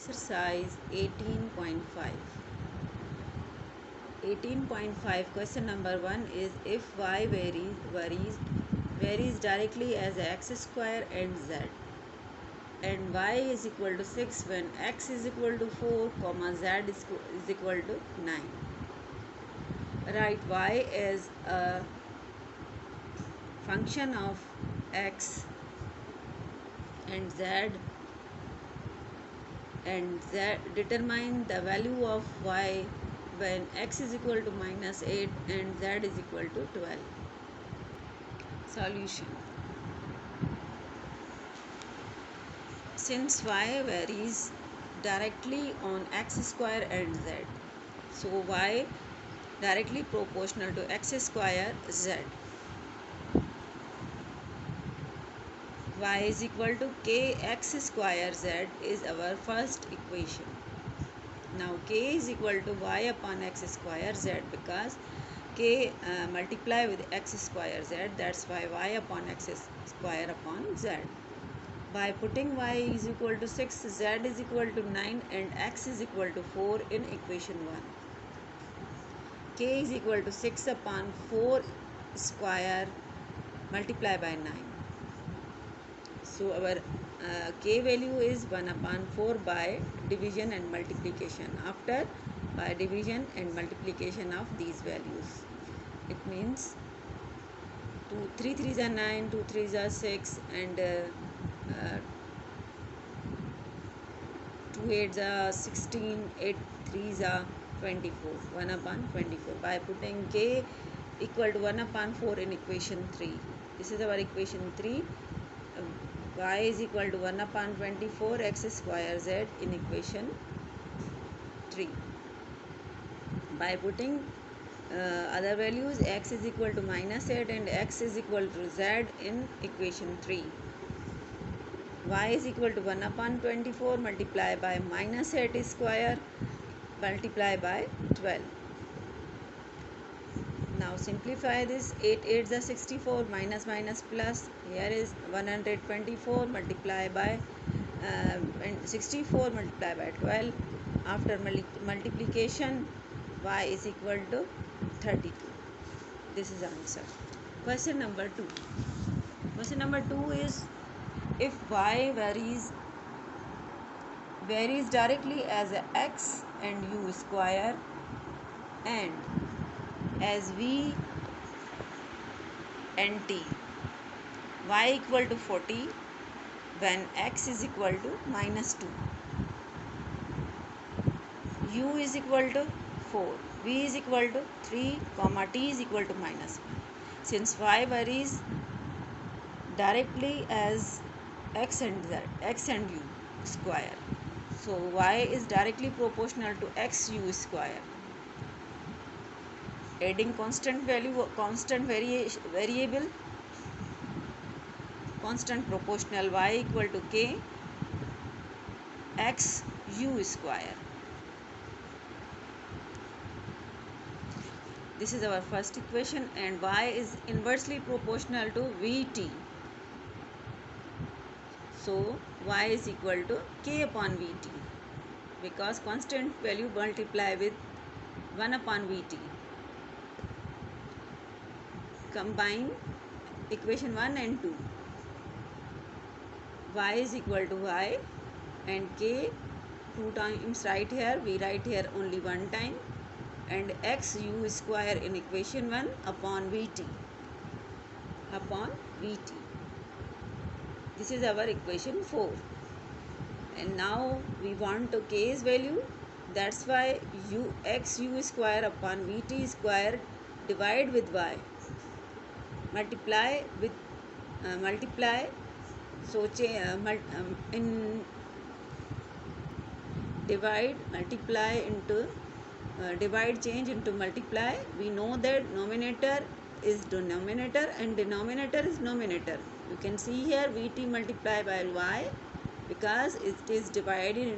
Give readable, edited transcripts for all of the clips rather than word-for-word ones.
Exercise 18.5. 18.5 question number 1 is if y varies directly as x square and z, and y is equal to 6 when x is equal to 4 comma z is equal to 9. Write y as a function of x and z, and determine the value of y when x is equal to -8 and z is equal to 12. Solution. Since y varies directly on x square and z, so y directly proportional to x square z, y is equal to kx square z is our first equation. Now k is equal to y upon x square z, because k multiply with x square z, that's why y upon x square upon z. By putting y is equal to 6, z is equal to 9 and x is equal to 4 in equation 1. K is equal to 6 upon 4 square multiply by 9. So our k value is 1 upon 4 by division and multiplication. After by division and multiplication of these values, it means 3 3s are 9, 2 3s are 6, and 2 8s are 16, 8 3s are 24, 1 upon 24. By putting k equal to 1 upon 4 in equation 3, this is our equation 3. Y is equal to 1 upon 24 x square z in equation 3. By putting other values, x is equal to -8 and x is equal to z in equation 3. Y is equal to 1 upon 24 multiply by -8 square multiply by 12. Now simplify this. 8 8s are 64, minus minus plus. Here is 124 multiply by 64 multiply by 12. After multiplication, y is equal to 32. This is answer. Question number 2. Question number 2 is if y varies directly as a x and u square, and as v and t, y equal to 40 when x is equal to -2, u is equal to 4, v is equal to 3, comma t is equal to -1. Since y varies directly as x and u square, so y is directly proportional to x u square. Adding constant variable, constant proportional, y equal to k x u square. This is our first equation, and y is inversely proportional to vt. So y is equal to k upon vt, because constant value multiply with 1 upon vt. Combine equation 1 and 2. Y is equal to y and k 2 times right here, we write here only one time, and x u square in equation 1 upon vt. This is our equation 4. And now we want to k's value, that's why x u square upon vt square divide with y, multiply with multiply, so in divide multiply into divide change into multiply, we know that numerator is denominator and denominator is numerator. You can see here vt multiply by y, because it is divided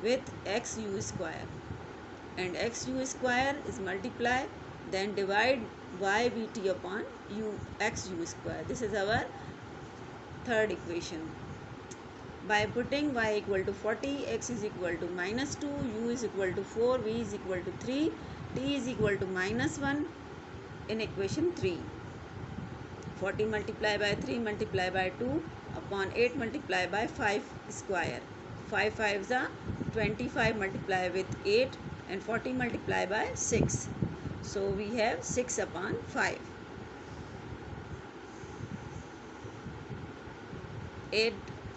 with x u square, and x u square is multiply, then divide y vt upon x u square. This is our third equation. By putting y equal to 40, x is equal to minus 2, u is equal to 4, v is equal to 3, t is equal to minus 1 in equation 3. 40 multiplied by 3 multiplied by 2 upon 8 multiplied by 5 square. 5 5s are 25 multiplied with 8 and 40 multiplied by 6. So we have 6 upon 5. 8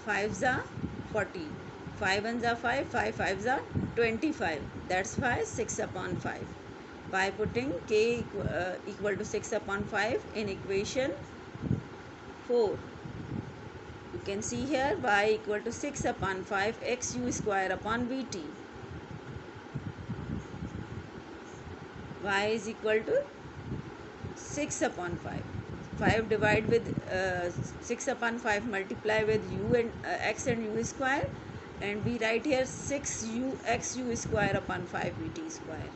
5s are 40. 5 1s are 5. 5 5s are 25. That's why 6 upon 5. By putting k equal to 6 upon 5 in equation 4. You can see here y equal to 6 upon 5 x u square upon vt. Y is equal to 6 upon 5. 5 divide with 6 upon 5 multiply with u and x and u square, and we write here 6u x u square upon 5 vt square.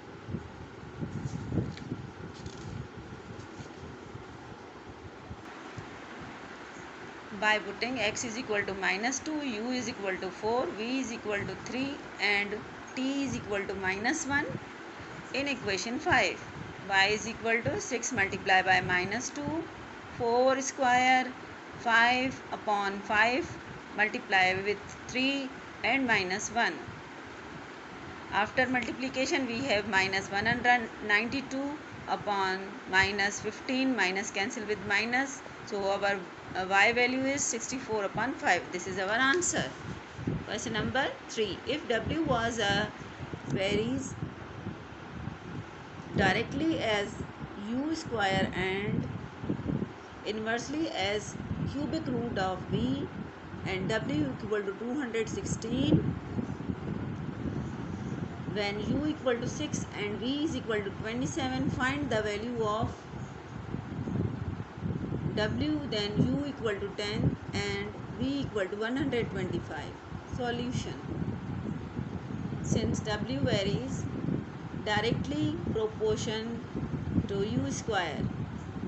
By putting x is equal to minus 2, u is equal to 4, v is equal to 3 and t is equal to minus 1 in equation 5. Y is equal to 6 multiplied by minus 2, 4 square, 5 upon 5 multiply with 3 and minus 1. After multiplication we have minus 192 upon minus 15, minus cancel with minus. So our y value is 64 upon 5. This is our answer. Question number 3. If W was a varies directly as u square and inversely as cubic root of v and W equal to 216, when u equal to 6 and v is equal to 27, find the value of W, then u equal to 10 and v equal to 125. Solution. Since W varies directly proportion to u square,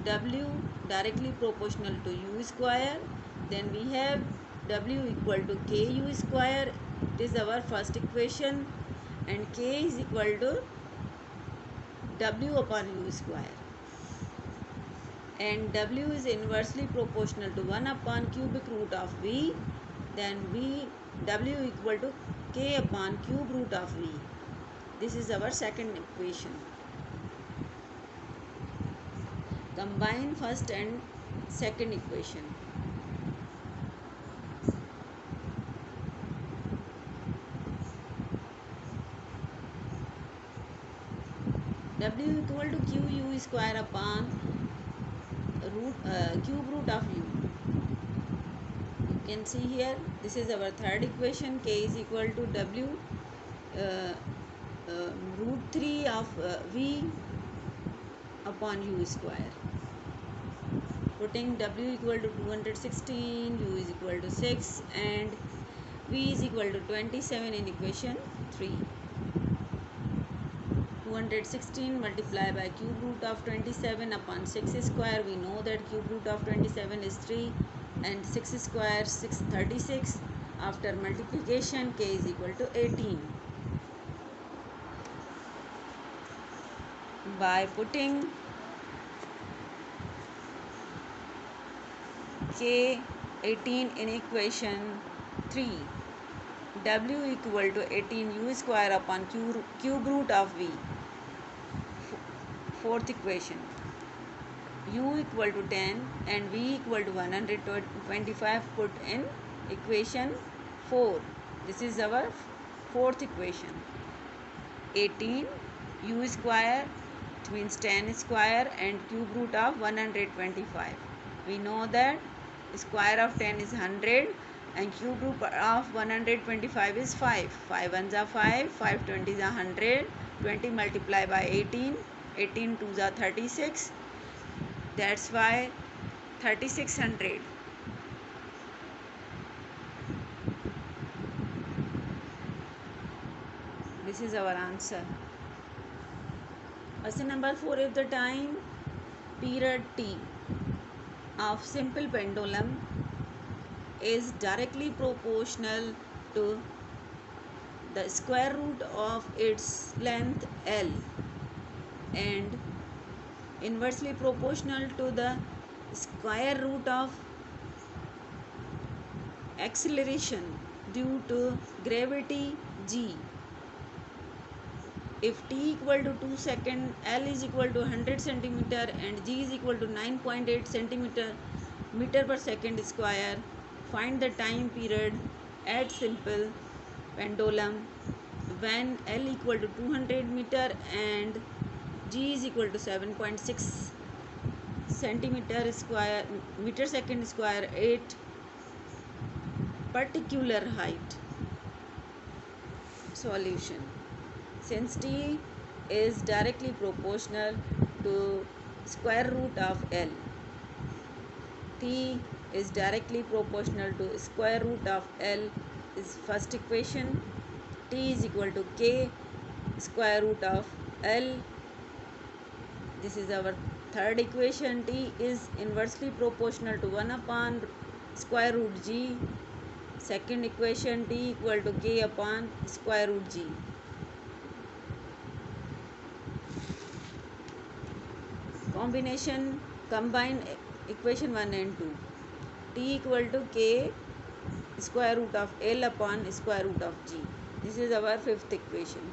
W directly proportional to u square, then we have W equal to ku square. It is our first equation, and k is equal to W upon u square, and W is inversely proportional to 1 upon cubic root of v, then W equal to k upon cube root of v. This is our second equation. Combine first and second equation. W equal to qu square upon cube root of u. You can see here, this is our third equation. K is equal to W root 3 of v upon u square. Putting W equal to 216, u is equal to 6 and v is equal to 27 in equation 3. 216 multiplied by cube root of 27 upon 6 square. We know that cube root of 27 is 3 and 6 square 636. After multiplication, k is equal to 18. By putting k 18 in equation 3, W equal to 18 u square upon cube root of v. Fourth equation, u equal to 10 and v equal to 125 put in equation 4. This is our fourth equation. 18 u square, it means 10 square, and cube root of 125. We know that square of 10 is 100 and cube root of 125 is 5. 5 ones are 5, 5 20s are 100, 20 multiplied by 18, 18 2s are 36. That's why 3600. This is our answer. Question number 4. If the time period t of simple pendulum is directly proportional to the square root of its length L and inversely proportional to the square root of acceleration due to gravity G. If t equal to 2 second, L is equal to 100 centimeter and G is equal to 9.8 centimeter meter per second square, find the time period at simple pendulum when L equal to 200 meter and G is equal to 7.6 centimeter square meter second square at particular height. Solution. Since t is directly proportional to square root of L, t is directly proportional to square root of L is first equation. T is equal to k square root of L. This is our third equation. T is inversely proportional to 1 upon square root G. Second equation, t equal to k upon square root G. Combination, combine equation 1 and 2. T equal to k square root of L upon square root of G. This is our fifth equation.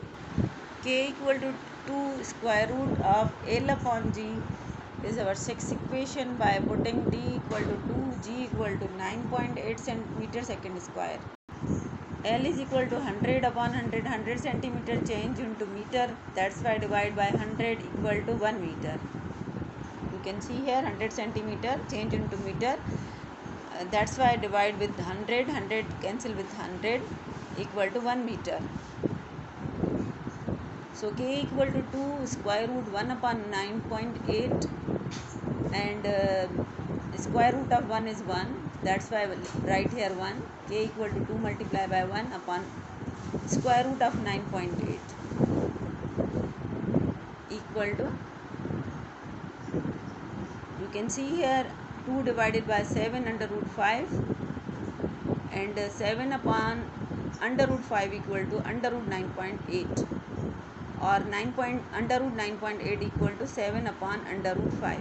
K equal to 2 square root of L upon G is our sixth equation by putting T equal to 2, G equal to 9.8 centimeter second square. L is equal to 100 upon 100 centimeter change into meter. That's why divide by 100 equal to 1 meter. You can see here 100 centimeter change into meter. That's why divide with 100. 100 cancel with 100 equal to 1 meter. So k equal to 2 square root 1 upon 9.8 and square root of 1 is 1. That's why I will write here 1. K equal to 2 multiplied by 1 upon square root of 9.8 equal to, you can see here 2 divided by 7 under root 5 and 7 upon under root 5 equal to under root 9.8 or under root 9.8 equal to 7 upon under root 5.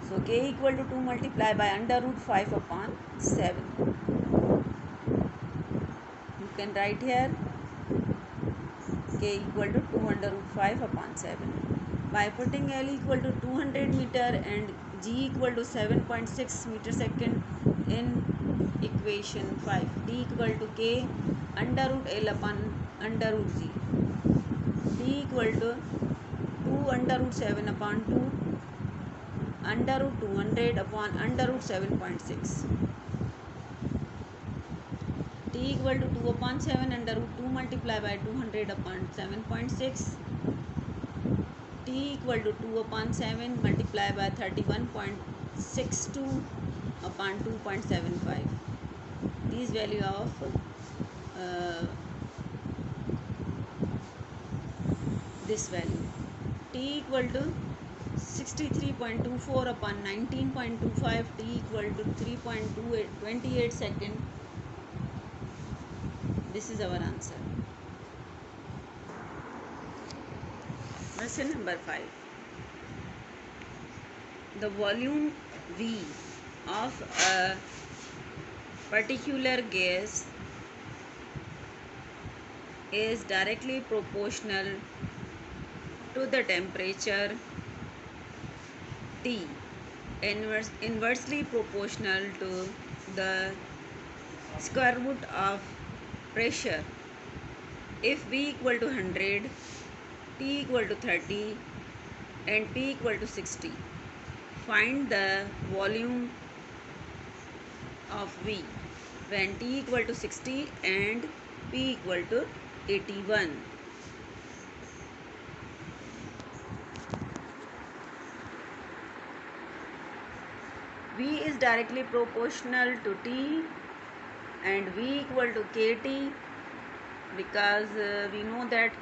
So k equal to 2 multiplied by under root 5 upon 7. You can write here k equal to 2 under root 5 upon 7. By putting L equal to 200 meter and G equal to 7.6 meter second in equation 5, T equal to k under root L upon under root G. T equal to 2 under root 7 upon 2 under root 200 upon under root 7.6. T equal to 2 upon 7 under root 2 multiplied by 200 upon 7.6. T equal to 2 upon 7 multiplied by 31.62 upon 2.75. These value of this value. T equal to 63.24 upon 19.25. T equal to 3.28 second. This is our answer. Question number 5. The volume V of a particular gas is directly proportional to the temperature T, inversely proportional to the square root of pressure. If V equal to 100, T equal to 30 and P equal to 60, find the volume of V when T equal to 60 and P equal to 81. V is directly proportional to T and V equal to KT because we know that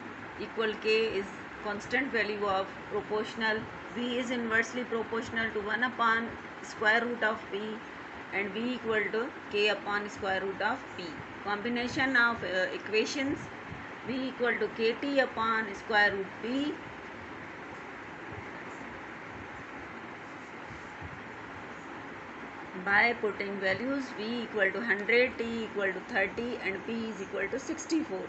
equal K is constant value of proportional V is inversely proportional to 1 upon square root of P and V equal to K upon square root of P. Combination of equations V equal to KT upon square root P by putting values V equal to 100, T equal to 30 and P is equal to 64.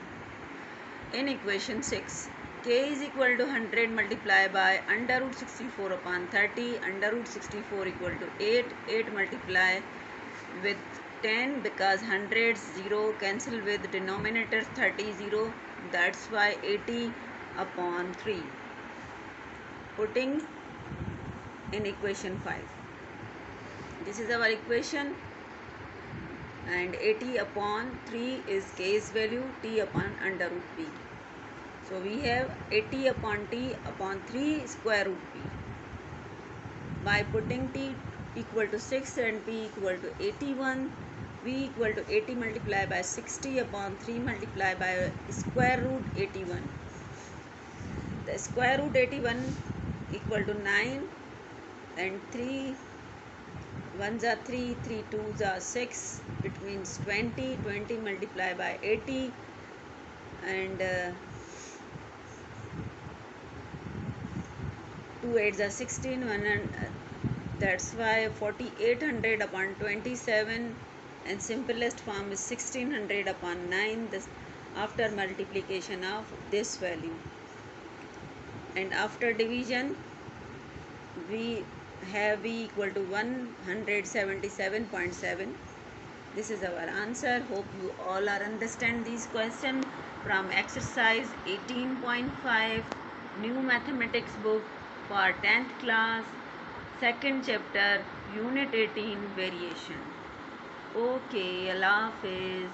In equation 6, K is equal to 100 multiplied by under root 64 upon 30, under root 64 equal to 8, 8 multiply with 10 because 100 0 cancel with denominator 30 0, that's why 80 upon 3. Putting in equation 5. This is our equation and 80 upon 3 is K's value, T upon under root P. So we have 80 upon T upon 3 square root P. By putting T equal to 6 and P equal to 81, V equal to 80 multiplied by 60 upon 3 multiplied by square root 81. The square root 81 equal to 9 and 3 1s are 3, 3 2s are 6, it means 20, 20 multiplied by 80 and 2 8s are 16, that's why 4800 upon 27 and simplest form is 1600 upon 9 this after multiplication of this value, and after division we have V equal to 177.7. This is our answer. Hope you all are understand these questions from exercise 18.5 new mathematics book for 10th class, second chapter, unit 18 variation. Okay, Allah Hafiz.